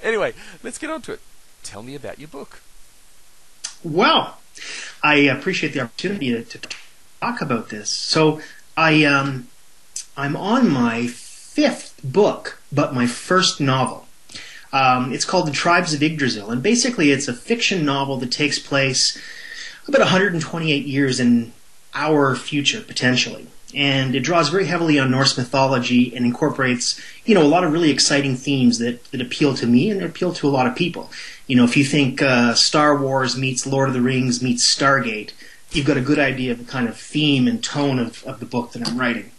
Anyway, let's get on to it. Tell me about your book. Well, I appreciate the opportunity to talk about this. So I'm on my fifth book, but my first novel. It's called The Tribes of Yggdrasil, and basically it's a fiction novel that takes place about 128 years in our future, potentially. And it draws very heavily on Norse mythology and incorporates, a lot of really exciting themes that appeal to me and appeal to a lot of people. If you think Star Wars meets Lord of the Rings meets Stargate, you've got a good idea of the kind of theme and tone of the book that I'm writing.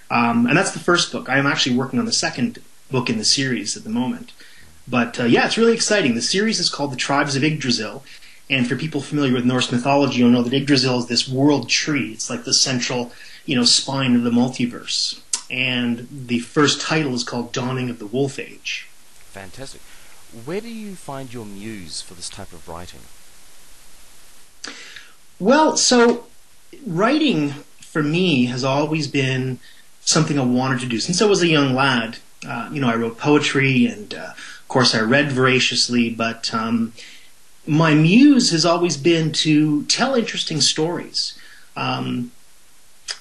And that's the first book. I am actually working on the second book in the series at the moment. But it's really exciting. The series is called The Tribes of Yggdrasil. And for people familiar with Norse mythology, you'll know that Yggdrasil is this world tree. It's like the central, spine of the multiverse. And the first title is called Dawning of the Wolf Age. Fantastic. Where do you find your muse for this type of writing? Well, so writing for me has always been something I wanted to do. Since I was a young lad, I wrote poetry and, of course, I read voraciously, but my muse has always been to tell interesting stories.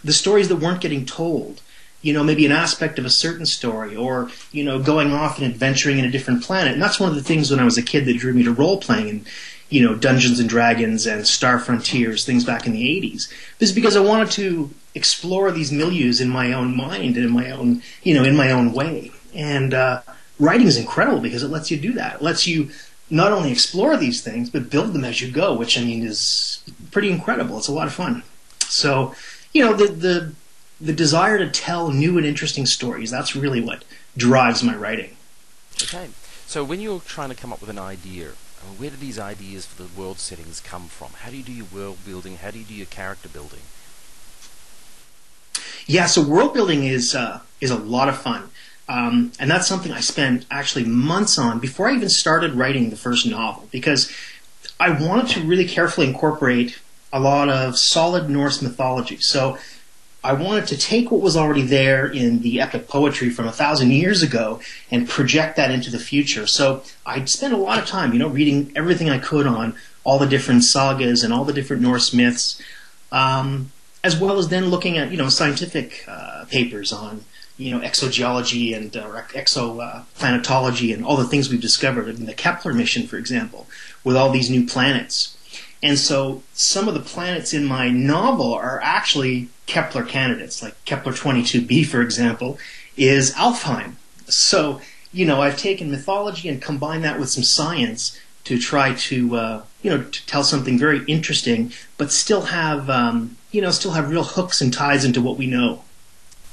The stories that weren't getting told. Maybe an aspect of a certain story, or, going off and adventuring in a different planet. And that's one of the things when I was a kid that drew me to role-playing and, Dungeons and Dragons and Star Frontiers, things back in the 80s. This is because I wanted to explore these milieus in my own mind and in my own, in my own way. And writing is incredible because it lets you do that. It lets you not only explore these things, but build them as you go, which, is pretty incredible. It's a lot of fun. So, the desire to tell new and interesting stories, that's really what drives my writing. Okay. So when you're trying to come up with an idea, where do these ideas for the world settings come from? How do you do your world building? How do you do your character building? Yeah, so world building is a lot of fun. And that's something I spent actually months on before I even started writing the first novel, because I wanted to really carefully incorporate a lot of solid Norse mythology. So I wanted to take what was already there in the epic poetry from 1,000 years ago and project that into the future. So I'd spent a lot of time, reading everything I could on all the different sagas and all the different Norse myths, as well as then looking at, scientific papers on, exogeology and exoplanetology and all the things we've discovered in the Kepler mission, for example, with all these new planets. And so some of the planets in my novel are actually Kepler candidates, like Kepler 22b, for example, is Alfheim. So, I've taken mythology and combined that with some science to try to, to tell something very interesting, but still have, real hooks and ties into what we know.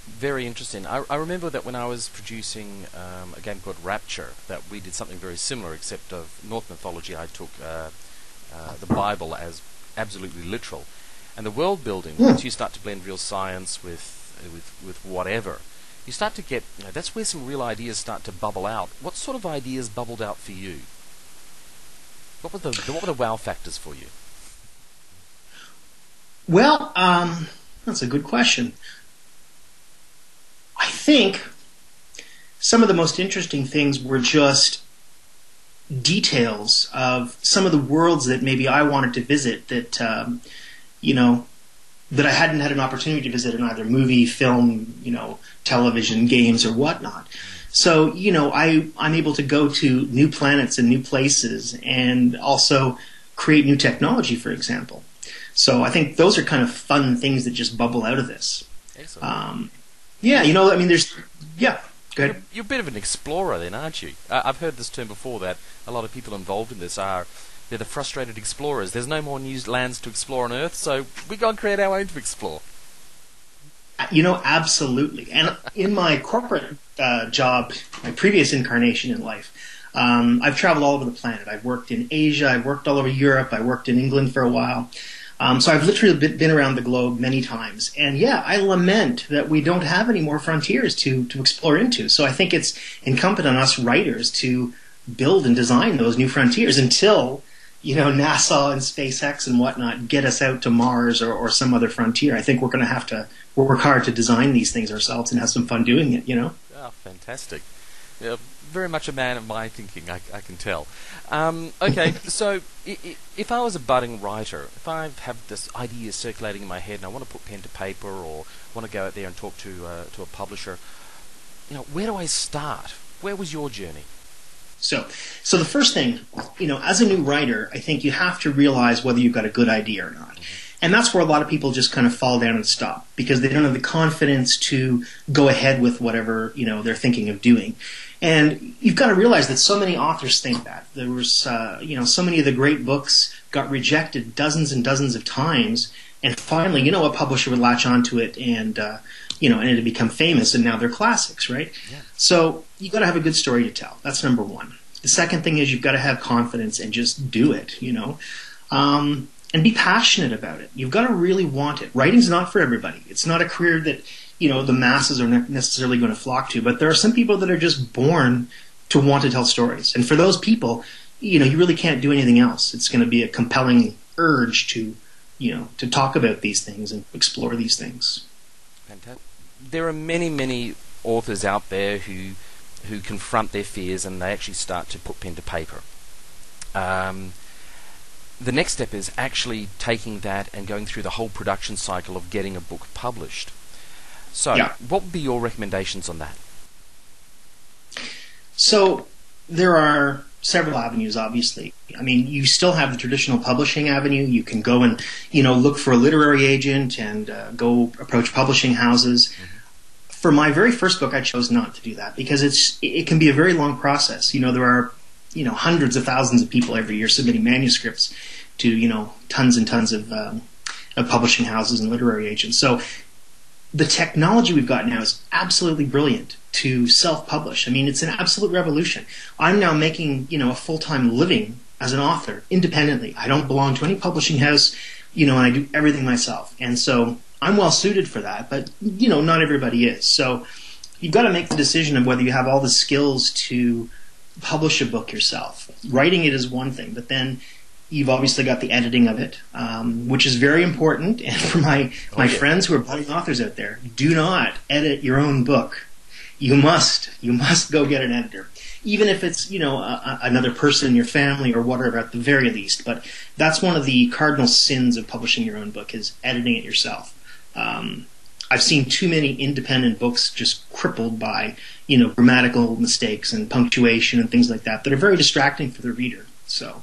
Very interesting. I remember that when I was producing a game called Rapture, that we did something very similar, except of Norse mythology. I took the Bible as absolutely literal, and the world building. Once you start to blend real science with whatever, you start to get. That's where some real ideas start to bubble out. What sort of ideas bubbled out for you? What were the wow factors for you? Well, that's a good question. I think some of the most interesting things were just details of some of the worlds that maybe I wanted to visit that, that I hadn't had an opportunity to visit in either movie, film, television, games, or whatnot. So, I'm able to go to new planets and new places and also create new technology, for example. So I think those are kind of fun things that just bubble out of this. Excellent. Go ahead. You're a bit of an explorer then, aren't you? I've heard this term before, that a lot of people involved in this they're the frustrated explorers. There's no more new lands to explore on Earth, so we go and create our own to explore. Absolutely. And in my corporate job, my previous incarnation in life, I've traveled all over the planet. I've worked in Asia, I've worked all over Europe, I worked in England for a while. So I've literally been around the globe many times. And I lament that we don't have any more frontiers to explore into. So I think it's incumbent on us writers to build and design those new frontiers until, NASA and SpaceX and whatnot get us out to Mars or some other frontier. I think we're going to have to work hard to design these things ourselves and have some fun doing it, Oh, fantastic. Yeah, very much a man of my thinking, I can tell. Okay, so if I was a budding writer, if I have this idea circulating in my head and I want to put pen to paper or want to go out there and talk to a publisher, where do I start? Where was your journey? So the first thing, as a new writer, I think you have to realize whether you've got a good idea or not. And that's where a lot of people just kind of fall down and stop because they don't have the confidence to go ahead with whatever, they're thinking of doing. And you've got to realize that so many authors think that. There was, so many of the great books got rejected dozens and dozens of times. And finally, a publisher would latch onto it and, and it had become famous, and now they're classics, right? Yeah. So you've got to have a good story to tell. That's number one. The second thing is you've got to have confidence and just do it, and be passionate about it. You've got to really want it. Writing's not for everybody. It's not a career that, the masses are not necessarily going to flock to, but there are some people that are just born to want to tell stories. And for those people, you really can't do anything else. It's going to be a compelling urge to talk about these things and explore these things. Fantastic. There are many, many authors out there who confront their fears and they actually start to put pen to paper. The next step is actually taking that and going through the whole production cycle of getting a book published. So, What would be your recommendations on that? So, there are several avenues, obviously. I mean, you still have the traditional publishing avenue. You can go and, look for a literary agent and go approach publishing houses. Mm-hmm. For my very first book, I chose not to do that because it can be a very long process. There are, hundreds of thousands of people every year submitting manuscripts to, tons and tons of publishing houses and literary agents. So the technology we've got now is absolutely brilliant to self-publish. I mean, it's an absolute revolution. I'm now making, a full-time living as an author independently. I don't belong to any publishing house, and I do everything myself. And so I'm well suited for that, but, not everybody is. So you've got to make the decision of whether you have all the skills to publish a book yourself. Writing it is one thing, but then you've obviously got the editing of it, which is very important. And for my friends who are budding authors out there, do not edit your own book. You must go get an editor, even if it's another person in your family or whatever at the very least. But that's one of the cardinal sins of publishing your own book is editing it yourself. I've seen too many independent books just crippled by grammatical mistakes and punctuation and things like that are very distracting for the reader. So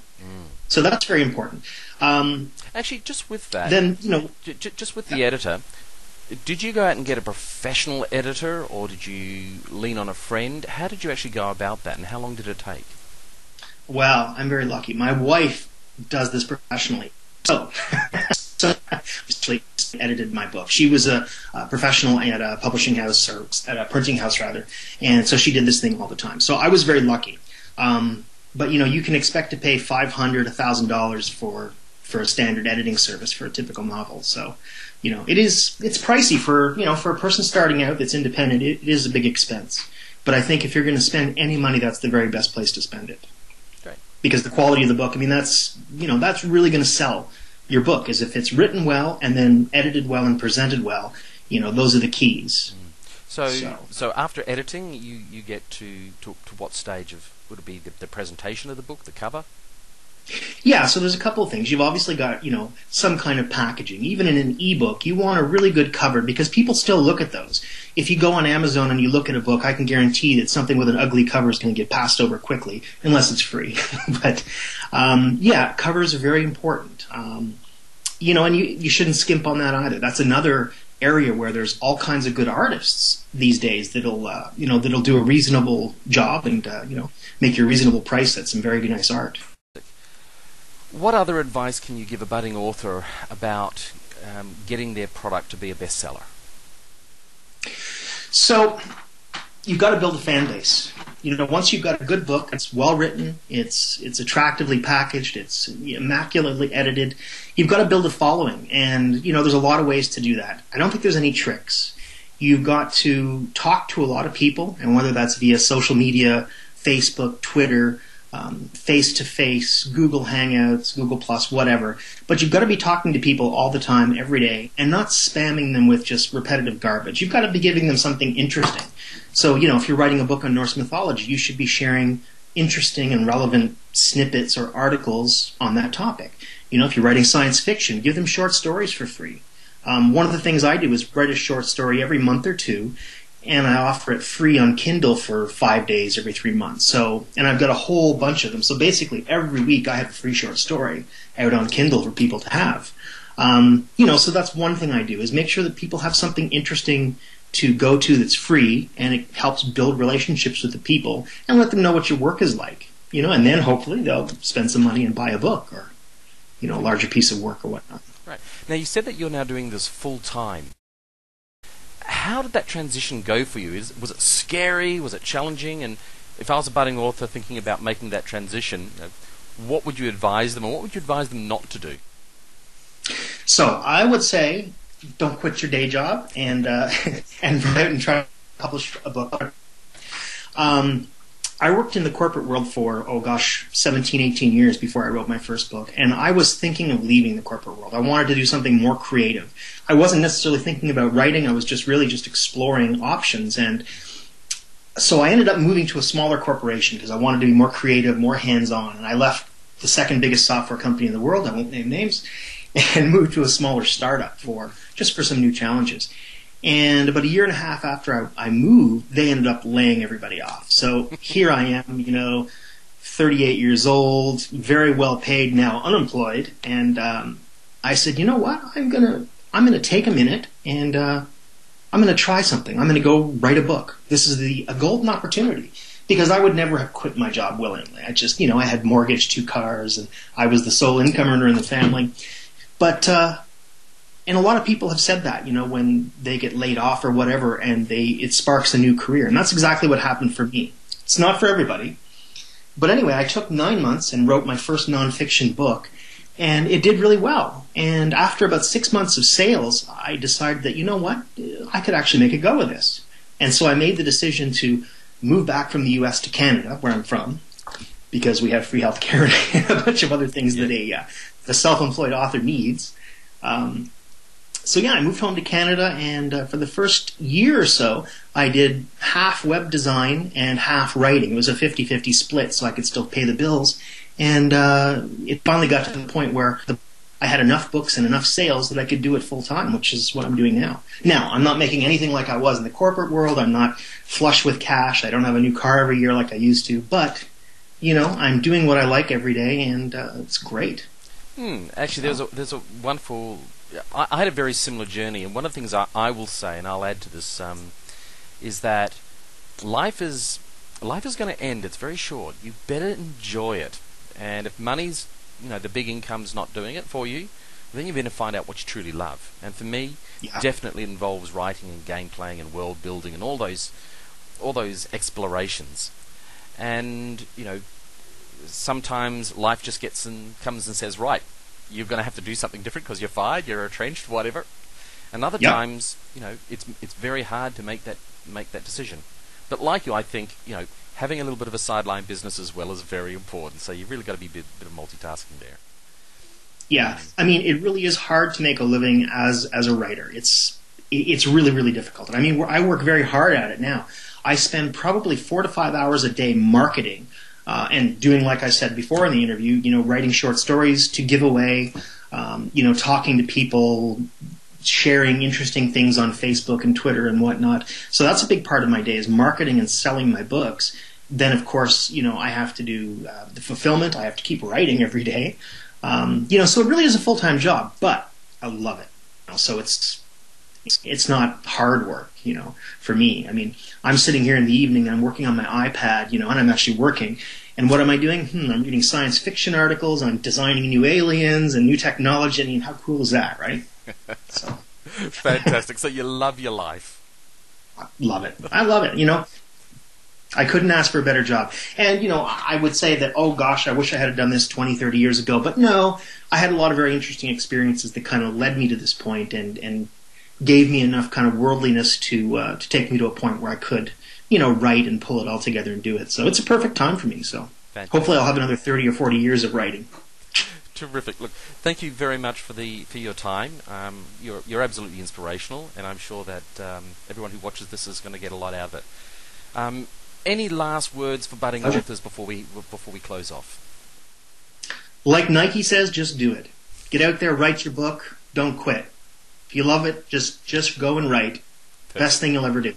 that's very important. Actually, just with that, then just with the editor, did you go out and get a professional editor, or did you lean on a friend? How did you actually go about that, and how long did it take? Well, I'm very lucky. My wife does this professionally. So actually edited my book. She was a professional at a publishing house, or at a printing house rather, and so she did this thing all the time. So I was very lucky. But you can expect to pay $500, $1,000 for a standard editing service for a typical novel. So, it's pricey for a person starting out that's independent. It is a big expense. But I think if you're going to spend any money, that's the very best place to spend it. Right. Because the quality of the book, that's really going to sell your book. Is if it's written well and then edited well and presented well. Those are the keys. So after editing, you get to what stage of, would it be the presentation of the book, the cover? Yeah, so there's a couple of things. You've obviously got, some kind of packaging. Even in an ebook, you want a really good cover because people still look at those. If you go on Amazon and you look at a book, I can guarantee that something with an ugly cover is going to get passed over quickly, unless it's free. But, covers are very important. And you shouldn't skimp on that either. That's another area where there's all kinds of good artists these days that'll do a reasonable job and make you a reasonable price at some very nice art. What other advice can you give a budding author about getting their product to be a bestseller? So you've got to build a fan base. Once you've got a good book, it's well written, it's attractively packaged, it's immaculately edited, you've got to build a following. And, there's a lot of ways to do that. I don't think there's any tricks. You've got to talk to a lot of people, and whether that's via social media, Facebook, Twitter, face-to-face, Google Hangouts, Google Plus, whatever. But you've got to be talking to people all the time, every day, and not spamming them with just repetitive garbage. You've got to be giving them something interesting. So, if you're writing a book on Norse mythology, you should be sharing interesting and relevant snippets or articles on that topic. If you're writing science fiction, give them short stories for free. One of the things I do is write a short story every month or two, and I offer it free on Kindle for 5 days every 3 months. And I've got a whole bunch of them. So basically every week I have a free short story out on Kindle for people to have. So that's one thing I do, is make sure that people have something interesting to go to that's free, and it helps build relationships with the people and let them know what your work is like. And then hopefully they'll spend some money and buy a book or, a larger piece of work or whatnot. Right. Now, you said that you're now doing this full time. How did that transition go for you? Was it scary? Was it challenging? And if I was a budding author thinking about making that transition, what would you advise them, or what would you advise them not to do? So I would say, don't quit your day job and and write and try to publish a book. I worked in the corporate world for, 17, 18 years before I wrote my first book, and I was thinking of leaving the corporate world. I wanted to do something more creative. I wasn't necessarily thinking about writing. I was just exploring options, and so I ended up moving to a smaller corporation because I wanted to be more creative, more hands-on, and I left the second biggest software company in the world, I won't name names, and moved to a smaller startup for some new challenges. And about a year and a half after I moved, they ended up laying everybody off. So here I am, 38 years old, very well paid, now unemployed. And I said, you know what? I'm gonna take a minute and I'm gonna try something. I'm gonna go write a book. This is a golden opportunity, because I would never have quit my job willingly. I just, I had mortgaged 2 cars and I was the sole income earner in the family. But and a lot of people have said that, when they get laid off or whatever, and it sparks a new career. And that's exactly what happened for me. It's not for everybody. But anyway, I took 9 months and wrote my first nonfiction book, and it did really well. And after about 6 months of sales, I decided that, I could actually make a go of this. And so I made the decision to move back from the U.S. to Canada, where I'm from, because we have free healthcare and a bunch of other things that a self-employed author needs. I moved home to Canada, and for the first year or so, I did half web design and half writing. It was a 50-50 split, so I could still pay the bills. And it finally got to the point where I had enough books and enough sales that I could do it full time, which is what I'm doing now. Now, I'm not making anything like I was in the corporate world. I'm not flush with cash. I don't have a new car every year like I used to. But, I'm doing what I like every day, and it's great. Actually, there's a wonderful... I had a very similar journey, and one of the things I will say, and I'll add to this, is that life is going to end. It's very short. You better enjoy it. And if money's, the big income's not doing it for you, then you better find out what you truly love. And for me, definitely involves writing and game playing and world building and all those explorations. And sometimes life just comes and says, right, you're going to have to do something different because you're fired, you're retrenched, whatever. And other times, it's very hard to make that decision. But like you, I think, having a little bit of a sideline business as well is very important. So you've really got to be a bit of multitasking there. Yeah, I mean, it really is hard to make a living as a writer. It's really, really difficult. And I mean, I work very hard at it now. I spend probably 4 to 5 hours a day marketing. And doing, like I said before in the interview, writing short stories to give away, talking to people, sharing interesting things on Facebook and Twitter and whatnot. So that's a big part of my day, is marketing and selling my books. Then, of course, I have to do the fulfillment. I have to keep writing every day. So it really is a full-time job, but I love it. So it's not hard work, for me. I mean, I'm sitting here in the evening and I'm working on my iPad, and I'm actually working. And what am I doing? I'm reading science fiction articles. I'm designing new aliens and new technology. I mean, how cool is that, right? So. Fantastic. So you love your life. I love it. I couldn't ask for a better job. And, I would say that, oh gosh, I wish I had done this 20, 30 years ago. But no, I had a lot of very interesting experiences that kind of led me to this point and gave me enough kind of worldliness to take me to a point where I could, write and pull it all together and do it. So it's a perfect time for me. So Fantastic. Hopefully I'll have another 30 or 40 years of writing. Terrific. Look, thank you very much for your time. You're absolutely inspirational, and I'm sure that everyone who watches this is going to get a lot out of it. Any last words for budding authors before we close off? Like Nike says, just do it. Get out there, write your book, don't quit. If you love it, just go and write. Perfect. Best thing you'll ever do.